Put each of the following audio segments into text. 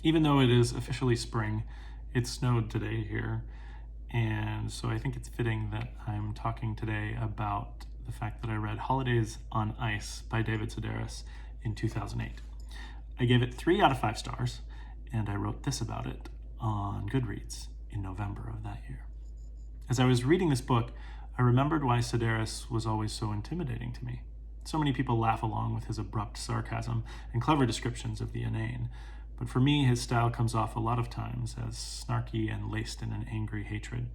Even though it is officially spring, it snowed today here, and so I think it's fitting that I'm talking today about the fact that I read Holidays on Ice by David Sedaris in 2008. I gave it 3 out of 5 stars, and I wrote this about it on Goodreads in November of that year. As I was reading this book, I remembered why Sedaris was always so intimidating to me. So many people laugh along with his abrupt sarcasm and clever descriptions of the inane, but for me, his style comes off a lot of times as snarky and laced in an angry hatred.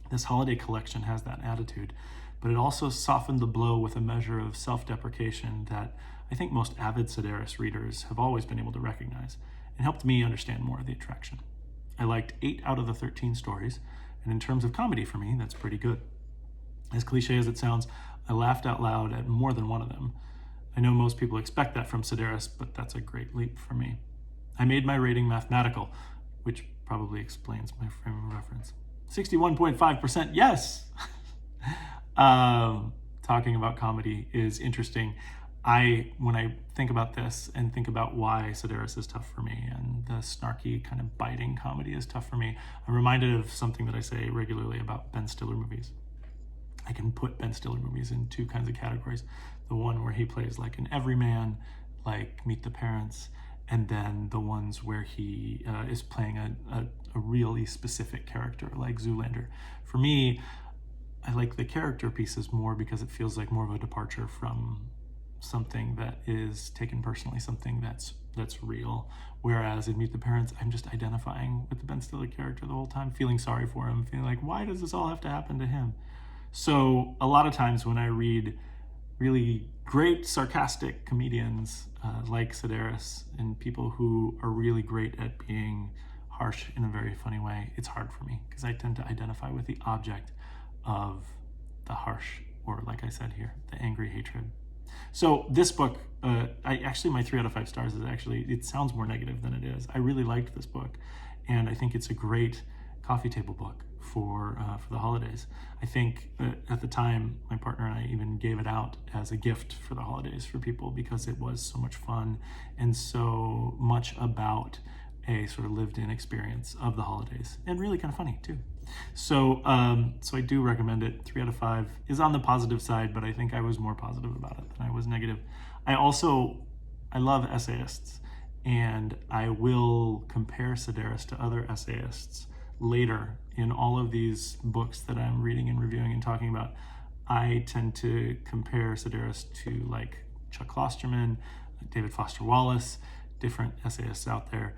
This holiday collection has that attitude, but it also softened the blow with a measure of self-deprecation that I think most avid Sedaris readers have always been able to recognize, and helped me understand more of the attraction. I liked 8 out of the 13 stories, and in terms of comedy for me, that's pretty good. As cliche as it sounds, I laughed out loud at more than one of them. I know most people expect that from Sedaris, but that's a great leap for me. I made my rating mathematical, which probably explains my frame of reference. 61.5%, yes! Talking about comedy is interesting. When I think about this and think about why Sedaris is tough for me and the snarky kind of biting comedy is tough for me, I'm reminded of something that I say regularly about Ben Stiller movies. I can put Ben Stiller movies in 2 kinds of categories. The one where he plays like an everyman, like Meet the Parents, and then the ones where he is playing a really specific character, like Zoolander. For me, I like the character pieces more because it feels like more of a departure from something that is taken personally, something that's real. Whereas in Meet the Parents, I'm just identifying with the Ben Stiller character the whole time, feeling sorry for him, feeling like, why does this all have to happen to him? So a lot of times when I read really great sarcastic comedians like Sedaris and people who are really great at being harsh in a very funny way, it's hard for me because I tend to identify with the object of the harsh, or like I said here, the angry hatred. So this book, my 3 out of 5 stars is actually, it sounds more negative than it is. I really liked this book, and I think it's a great coffee table book for the holidays. I think at the time, my partner and I even gave it out as a gift for the holidays for people because it was so much fun and so much about a sort of lived-in experience of the holidays, and really kind of funny too. So I do recommend it. 3 out of 5 is on the positive side, but I think I was more positive about it than I was negative. I love essayists, and I will compare Sedaris to other essayists later in all of these books that I'm reading and reviewing and talking about. I tend to compare Sedaris to like Chuck Klosterman, David Foster Wallace, different essayists out there.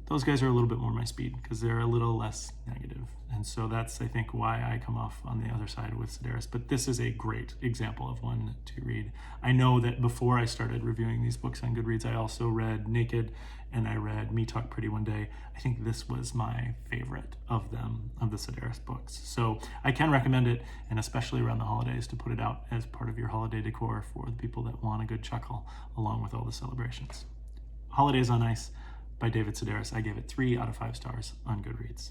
Those guys are a little bit more my speed because they're a little less negative. And so that's, I think, why I come off on the other side with Sedaris. But this is a great example of one to read. I know that before I started reviewing these books on Goodreads, I also read Naked and I read Me Talk Pretty One Day. I think this was my favorite of them, of the Sedaris books. So I can recommend it, and especially around the holidays, to put it out as part of your holiday decor for the people that want a good chuckle along with all the celebrations. Holidays on Ice by David Sedaris. I gave it 3 out of 5 stars on Goodreads.